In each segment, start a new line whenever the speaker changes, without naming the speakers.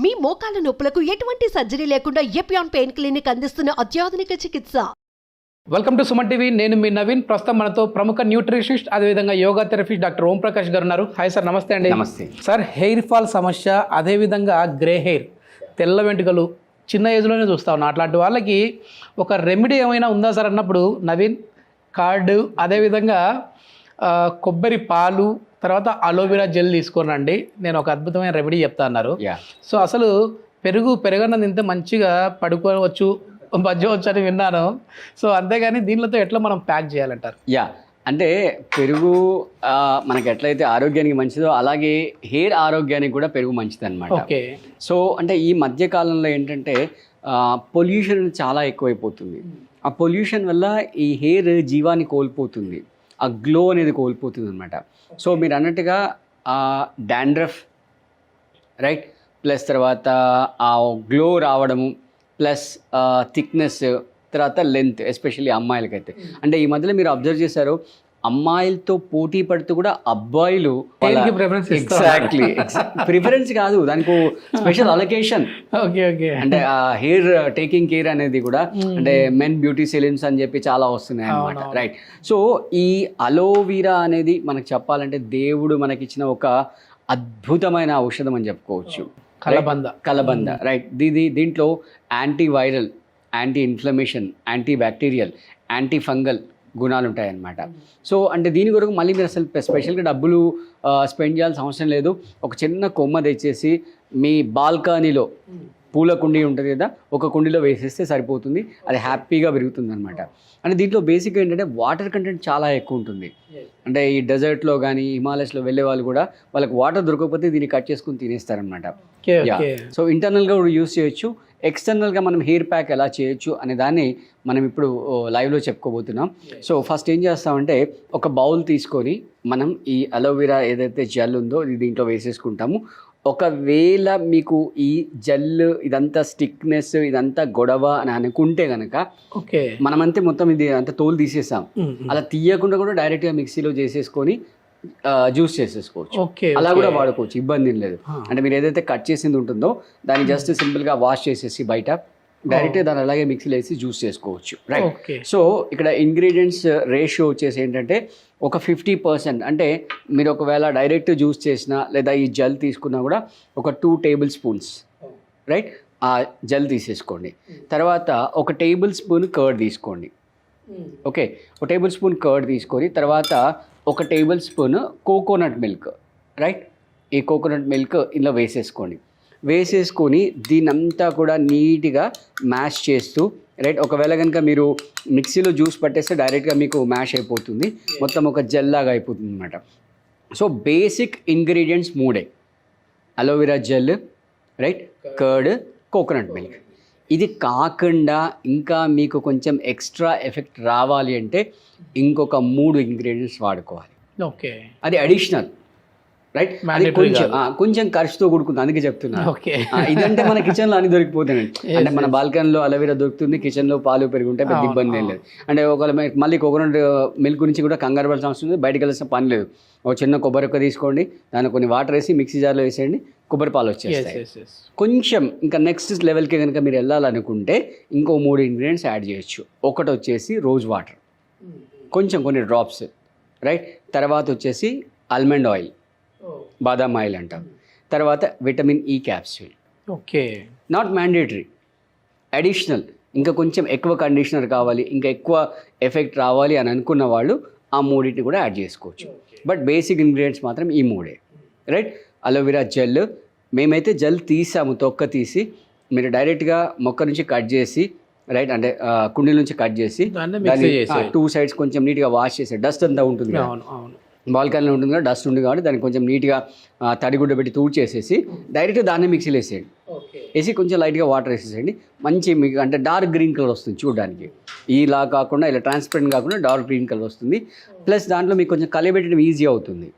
మీ మోకాల నొప్పులకు ఎటువంటి సర్జరీ లేకుండా ఎపియాన్ పెయిన్ క్లినిక్ అందిస్తున్న అత్యాధునిక చికిత్స.
Welcome to Suman TV. నేను మీ నవీన్. ప్రస్తుతం మనతో ప్రముఖ న్యూట్రిషనిస్ట్ అదేవిధంగా యోగా థెరపిస్ట్ డాక్టర్ ఓం ప్రకాష్ గారు ఉన్నారు. హాయ్ సార్, నమస్తే అండి.
నమస్తే
సార్. హెయిర్ ఫాల్ సమస్య, అదేవిధంగా గ్రే హెయిర్, తెల్ల వెంట్రుకలు చిన్న ఏజ్లోనే చూస్తా ఉన్నా. అట్లాంటి వాళ్ళకి ఒక రెమెడీ ఏమైనా ఉందా సార్ అన్నప్పుడు నవీన్ కార్డు, అదేవిధంగా కొబ్బరి పాలు, తర్వాత అలోవెరా జెల్ తీసుకోనండి, నేను ఒక అద్భుతమైన రెమెడీ చెప్తా అన్నారు. సో అసలు పెరగన్న తింటే మంచిగా పడుకోవచ్చు, మధ్యవచ్చు అని విన్నాను. సో అంతేగాని దీనితో ఎట్లా మనం ప్యాక్ చేయాలంటారు?
అంటే పెరుగు మనకి ఎట్లయితే ఆరోగ్యానికి మంచిదో అలాగే హెయిర్ ఆరోగ్యానికి కూడా పెరుగు మంచిది అనమాట.
ఓకే.
సో అంటే ఈ మధ్య కాలంలో ఏంటంటే పొల్యూషన్ చాలా ఎక్కువైపోతుంది. ఆ పొల్యూషన్ వల్ల ఈ హెయిర్ జీవాన్ని కోల్పోతుంది, ఆ గ్లో అనేది కోల్పోతుంది అనమాట. సో మీరు అన్నట్టుగా డాండ్రఫ్ రైట్, ప్లస్ తర్వాత ఆ గ్లో రావడము, ప్లస్ థిక్నెస్, తర్వాత లెంత్, ఎస్పెషల్లీ అమ్మాయిలకైతే. అంటే ఈ మధ్యలో మీరు అబ్జర్వ్ చేశారు, అమ్మాయిలతో పోటీ పడుతూ కూడా అబ్బాయిలు ఎగ్జాక్ట్లీ ప్రిఫరెన్స్ కాదు, దానికి స్పెషల్ అలొకేషన్.
Okay okay.
అంటే హెయిర్ టేకింగ్ కేర్ అనేది కూడా అంటే మెన్ బ్యూటీ సెలూన్స్ అని చెప్పి చాలా వస్తున్నాయి అన్నమాట. రైట్. సో ఈ అలోవెరా అనేది మనకు చెప్పాలంటే దేవుడు మనకిచ్చిన ఒక అద్భుతమైన ఔషధం అని చెప్పుకోవచ్చు. కలబంద రైట్. దీంట్లో anti viral, anti inflammation, anti bacterial, anti fungal గుణాలు ఉంటాయన్నమాట. సో అంటే దీని కొరకు మళ్ళీ మీరు అసలు స్పెషల్గా డబ్బులు స్పెండ్ చేయాల్సిన అవసరం లేదు. ఒక చిన్న కొమ్మ తెచ్చేసి మీ బాల్కనీలో పూల కుండీ ఉంటుంది కదా, ఒక కుండీలో వేసేస్తే సరిపోతుంది, అది హ్యాపీగా పెరుగుతుంది అనమాట. అంటే దీంట్లో బేసిక్గా ఏంటంటే వాటర్ కంటెంట్ చాలా ఎక్కువ ఉంటుంది. అంటే ఈ డెజర్ట్లో కానీ హిమాలయస్లో వెళ్ళే వాళ్ళు కూడా వాళ్ళకి వాటర్ దొరకకపోతే దీన్ని కట్ చేసుకుని తినేస్తారనమాట. సో ఇంటర్నల్గా కూడా యూస్ చేయొచ్చు, ఎక్స్టర్నల్గా మనం హెయిర్ ప్యాక్ ఎలా చేయొచ్చు అనే దాన్ని మనం ఇప్పుడు లైవ్లో చెప్పుకోబోతున్నాం. సో ఫస్ట్ ఏం చేస్తామంటే ఒక బౌల్ తీసుకొని మనం ఈ అలోవెరా ఏదైతే జెల్ ఉందో ఇది దీంట్లో వేసేసుకుంటాము. ఒకవేళ మీకు ఈ జెల్ ఇదంతా స్టిక్నెస్ ఇదంతా గొడవ అని అనుకుంటే కనుక మనమంతే మొత్తం ఇది అంతా తోలు తీసేసాం, అలా తీయకుండా కూడా డైరెక్ట్గా మిక్సీలో చేసేసుకొని జ్యూస్ చేసేసుకోవచ్చు. అలా కూడా వాడుకోవచ్చు, ఇబ్బంది లేదు. అంటే మీరు ఏదైతే కట్ చేసింది ఉంటుందో దాన్ని జస్ట్ సింపుల్గా వాష్ చేసేసి బయట డైరెక్ట్గా దాన్ని అలాగే మిక్సీలో వేసి జ్యూస్ చేసుకోవచ్చు. రైట్. సో ఇక్కడ ఇంగ్రీడియంట్స్ రేషియో వచ్చేసి ఏంటంటే ఒక 50%. అంటే మీరు ఒకవేళ డైరెక్ట్ జ్యూస్ చేసినా లేదా ఈ జెల్ తీసుకున్నా కూడా ఒక 2 టేబుల్ స్పూన్స్ రైట్ ఆ జెల్ తీసేసుకోండి. తర్వాత ఒక టేబుల్ స్పూన్ కర్డ్ తీసుకోండి. ఓకే, ఒక టేబుల్ స్పూన్ కర్డ్ తీసుకొని తర్వాత ఒక table spoon coconut milk right, ఈ కోకోనట్ మిల్క్ ఇలా వేసేసుకొని దీనంతా కూడా నీట్గా మ్యాష్ చేస్తూ రైట్. ఒకవేళ కనుక మీరు మిక్సీలో జ్యూస్ పట్టేస్తే డైరెక్ట్గా మీకు మ్యాష్ అయిపోతుంది, మొత్తం ఒక జెల్ లాగా అయిపోతుంది అనమాట. So basic ingredients 3: aloe vera gel right, curd, coconut milk. ఇది కాకుండా ఇంకా మీకు కొంచెం ఎక్స్ట్రా ఎఫెక్ట్ రావాలి అంటే ఇంకొక 3 ఇంగ్రీడియంట్స్ వాడుకోవాలి.
ఓకే, అది
అడిషనల్ రైట్. కొంచెం ఖర్చుతో కూడుకుంది, అందుకే చెప్తున్నా. ఇదంటే మన కిచెన్లో అన్ని దొరికిపోతాయండి. అంటే మన బాల్కనీలో అలోవెరా దొరుకుతుంది, కిచెన్లో పాలు పెరుగుంటే పెద్ద ఇబ్బంది ఏం లేదు. అంటే ఒకవేళ మళ్ళీ కోకోనట్ మిల్క్ గురించి కూడా కంగారు పడాల్సిన అవసరం లేదు, బయటకు వెళ్ళాల్సిన పని లేదు. ఒక చిన్న కొబ్బరి ఒక్క తీసుకోండి, దాన్ని కొన్ని వాటర్ వేసి మిక్సీ జార్లో వేసేయండి, కొబ్బరి పాలు వచ్చేస్తాయి. కొంచెం ఇంకా నెక్స్ట్ లెవెల్కి కనుక మీరు వెళ్ళాలనుకుంటే ఇంకో 3 ఇంగ్రీడియంట్స్ యాడ్ చేయొచ్చు. ఒకటి వచ్చేసి రోజ్ వాటర్, కొంచెం కొన్ని డ్రాప్స్ రైట్. తర్వాత వచ్చేసి ఆల్మండ్ ఆయిల్, బాదాం ఆయిల్ అంటాం. తర్వాత vitamin E capsule.
Okay,
not mandatory, additional. ఇంకా కొంచెం ఎక్కువ కండిషనర్ కావాలి, ఇంకా ఎక్కువ ఎఫెక్ట్ రావాలి అని అనుకున్న వాళ్ళు ఆ 3 కూడా యాడ్ చేసుకోవచ్చు. బట్ బేసిక్ ఇంగ్రీడియంట్స్ మాత్రం ఈ 3 రైట్. అలోవెరా జెల్, మేమైతే జెల్ తీసాము, తొక్క తీసి మీరు డైరెక్ట్గా మొక్క నుంచి కట్ చేసి రైట్, అంటే కుండీల నుంచి కట్ చేసి 2 సైడ్స్ కొంచెం నీట్గా వాష్ చేసి, డస్ట్ అంతా ఉంటుంది బాల్కనీలో ఉంటుంది కదా, డస్ట్ ఉంది కాబట్టి దానికి కొంచెం నీట్గా తడిగుడ్డ పెట్టి చేసేసి డైరెక్ట్గా దాన్ని మిక్సీలో వేసేయండి. వేసి కొంచెం లైట్గా వాటర్ వేసేసేయండి. మంచి మీకు అంటే డార్క్ గ్రీన్ కలర్ వస్తుంది చూడడానికి, ఇలా కాకుండా ఇలా ట్రాన్స్పరెంట్ కాకుండా డార్క్ గ్రీన్ కలర్ వస్తుంది. ప్లస్ దాంట్లో మీకు కొంచెం కలిపెట్టడం ఈజీ అవుతుంది.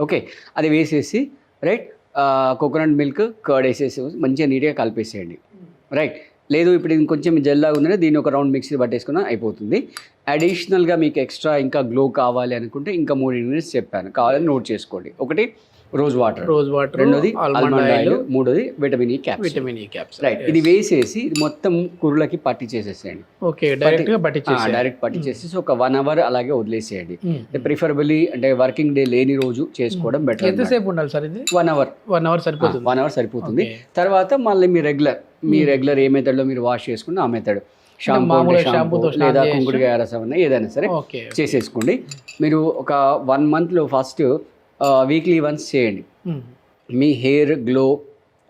ఓకే, అది వేసేసి రైట్ కోకోనట్ మిల్క్, కర్డ్ వేసేసి మంచిగా నీట్గా కలిపేసేయండి. రైట్. లేదు ఇప్పుడు ఇంకొంచెం జెల్లాగా ఉందంటే దీన్ని ఒక రౌండ్ మిక్సీ పట్టేసుకున్నా అయిపోతుంది. అడిషనల్గా మీకు ఎక్స్ట్రా ఇంకా గ్లో కావాలి అనుకుంటే ఇంకా 3 ఇంగ్రీడియంట్స్ చెప్పాను, కావాలని నోట్ చేసుకోండి. ఒకటి రోజ్ వాటర్, రెండోది ఆల్మండ్ ఆయిల్, మూడోది విటమిన్ ఈ క్యాప్స్. రైట్, ఇది వేసేసి ఇది మొత్తం కురులకి పట్టించేసేసేయండి.
ఓకే, డైరెక్ట్
పట్టించేసేసి ఒక 1 hour అలాగే వదిలేసేయండి. ప్రిఫరబుల్లీ అంటే వర్కింగ్ డే లేని రోజు చేసుకోవడం బెటర్.
ఎంతసేపు ఉండాలి సార్ ఇది?
1 hour.
1 hour సరిపోతుంది.
1 hour సరిపోతుంది. తర్వాత మళ్ళీ మీ రెగ్యులర్ ఏ మెథడ్లో మీరు వాష్ చేసుకున్న ఆ మెథడ్, షాంపూ లేదా కుంకుడుకాయ రసం ఏదైనా సరే చేసేసుకోండి. మీరు ఒక 1 monthలో ఫస్ట్ వీక్లీ వన్స్ చేయండి. మీ హెయిర్ గ్లో,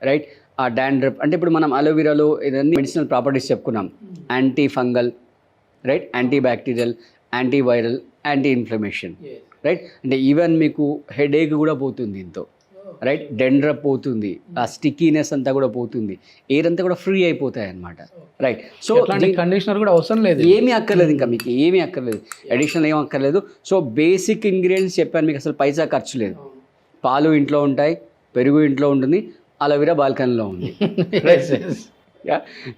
రైట్, ఆ డాండ్రఫ్ అంటే ఇప్పుడు మనం అలోవెరాలో ఏదైనా మెడిసినల్ ప్రాపర్టీస్ చెప్పుకున్నాం. Anti fungal, right, anti bacterial, anti viral, anti inflammation, right. అంటే ఈవెన్ మీకు హెడేక్ కూడా పోతుంది దీంతో, రైట్. డెండ్రఫ్ పోతుంది, ఆ స్టిక్కీనెస్ అంతా కూడా పోతుంది, ఎయిర్ అంతా కూడా ఫ్రీ అయిపోతాయి అన్నమాట, రైట్. సో
కండిషనర్ కూడా అవసరం లేదు,
ఏమీ అక్కర్లేదు, ఇంకా మీకు ఏమీ అక్కర్లేదు, అడిషనల్ ఏమీ అక్కర్లేదు. సో బేసిక్ ఇంగ్రీడియంట్స్ చెప్పాను మీకు, అసలు పైసా ఖర్చు లేదు. పాలు ఇంట్లో ఉంటాయి, పెరుగు ఇంట్లో ఉంటుంది, అలోవెరా బాల్కనీలో ఉంది.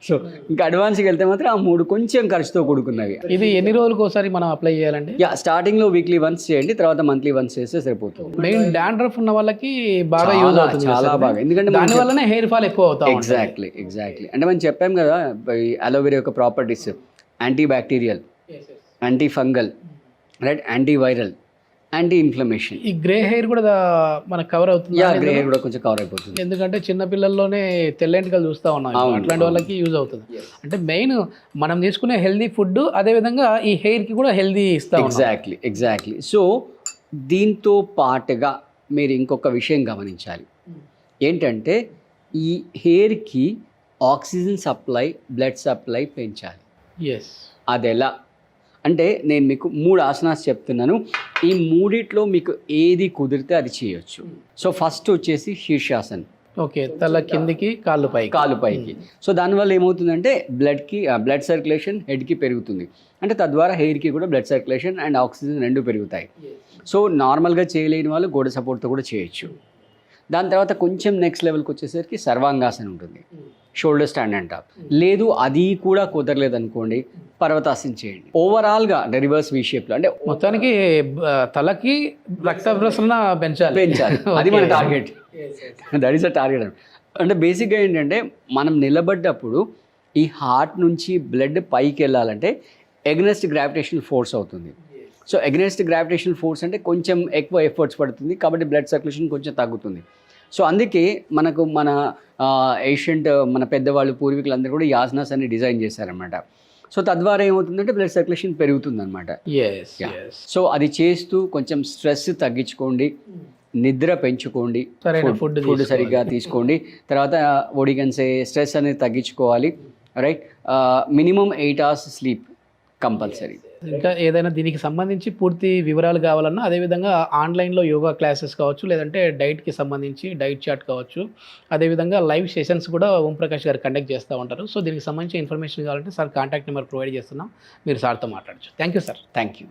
సో ఇంకా అడ్వాన్స్కి వెళ్తే మాత్రం ఆ 3 కొంచెం ఖర్చుతో కూడుకున్నవి.
ఇది ఎన్ని రోజులకు ఒకసారి మనం అప్లై చేయాలండి?
స్టార్టింగ్లో వీక్లీ వన్స్ చేయండి, తర్వాత మంత్లీ వన్స్ చేస్తే సరిపోతుంది.
మెయిన్ డాండ్రఫ్ ఉన్న వాళ్ళకి బాగా యూజ్ అవుతుంది,
చాలా బాగా. ఎందుకంటే
దాని వల్లనే హెయిర్ ఫాల్ ఎక్కువ అవుతుంది.
ఎగ్జాక్ట్లీ. అంటే మనం చెప్పాం కదా అలోవెరా యొక్క properties: anti bacterial, anti fungal, right, anti viral, anti inflammation.
ఈ గ్రే హెయిర్ కూడా మనకు కవర్ అవుతుంది.
గ్రే హెయిర్ కూడా కొంచెం కవర్ అయిపోతుంది,
ఎందుకంటే చిన్న పిల్లల్లోనే తెల్లెంటికలు చూస్తూ ఉన్నాం, అట్లాంటి వాళ్ళకి యూజ్ అవుతుంది. అంటే మెయిన్ మనం తీసుకునే హెల్దీ ఫుడ్, అదేవిధంగా ఈ హెయిర్కి కూడా హెల్దీ ఇస్తాం.
ఎగ్జాక్ట్లీ. సో దీంతో పాటుగా మీరు ఇంకొక విషయం గమనించాలి, ఏంటంటే ఈ హెయిర్కి ఆక్సిజన్ సప్లై, బ్లడ్ సప్లై పెంచాలి. అది ఎలా అంటే నేను మీకు 3 ఆసనాస్ చెప్తున్నాను. ఈ 3 మీకు ఏది కుదిరితే అది చేయొచ్చు. సో ఫస్ట్ వచ్చేసి శీర్షాసన్.
ఓకే, తల కిందికి, కాళ్ళు పైకి. సో దానివల్ల ఏమవుతుందంటే బ్లడ్ సర్క్యులేషన్ హెడ్కి పెరుగుతుంది, అంటే తద్వారా హెయిర్కి కూడా బ్లడ్ సర్క్యులేషన్ అండ్ ఆక్సిజన్ 2 పెరుగుతాయి. సో నార్మల్గా చేయలేని వాళ్ళు గోడ సపోర్ట్తో కూడా చేయొచ్చు. దాని తర్వాత కొంచెం నెక్స్ట్ లెవెల్కి వచ్చేసరికి సర్వాంగాసన ఉంటుంది, షోల్డర్ స్టాండ్ అండ్ టాప్. లేదు అది కూడా కుదరలేదు అనుకోండి, పర్వతాసన చేయండి. ఓవరాల్గా అంటే రివర్స్ వి షేప్లో, అంటే మొత్తానికి తలకి రక్త ప్రసరణ పెంచాలి.
అది మన target. That is a target. అంటే బేసిక్గా ఏంటంటే మనం నిలబడ్డప్పుడు ఈ హార్ట్ నుంచి బ్లడ్ పైకి వెళ్ళాలంటే ఎగ్నెస్ట్ గ్రావిటేషనల్ ఫోర్స్ అవుతుంది. సో ఎగ్నెస్ట్ గ్రావిటేషనల్ ఫోర్స్ అంటే కొంచెం ఎక్కువ ఎఫర్ట్స్ పడుతుంది, కాబట్టి బ్లడ్ సర్క్యులేషన్ కొంచెం తగ్గుతుంది. సో అందుకే మనకు మన ఏషియంట్ మన పెద్దవాళ్ళు పూర్వీకులందరూ కూడా ఈ ఆసనాస్ అన్ని డిజైన్ చేశారనమాట. సో తద్వారా ఏమవుతుందంటే బ్లడ్ సర్క్యులేషన్ పెరుగుతుంది అనమాట. సో అది చేస్తూ కొంచెం స్ట్రెస్ తగ్గించుకోండి, నిద్ర పెంచుకోండి, ఫుడ్ సరిగ్గా తీసుకోండి. తర్వాత ఒడిగన్సే స్ట్రెస్ అనేది తగ్గించుకోవాలి, right. Minimum 8 hours sleep compulsory.
ఇంకా ఏదైనా దీనికి సంబంధించి పూర్తి వివరాలు కావాలన్నా, అదేవిధంగా ఆన్లైన్లో యోగా క్లాసెస్ కావచ్చు, లేదంటే డైట్కి సంబంధించి డైట్ చార్ట్ కావచ్చు, అదేవిధంగా లైవ్ సెషన్స్ కూడా ఓంప్రకాష్ గారు కండక్ట్ చేస్తూ ఉంటారు. సో దీనికి సంబంధించి ఇన్ఫర్మేషన్ కావాలంటే సార్ కాంటాక్ట్ నెంబర్ ప్రొవైడ్ చేస్తున్నాం, మీరు సార్తో మాట్లాడచ్చు. Thank you sir.
Thank you.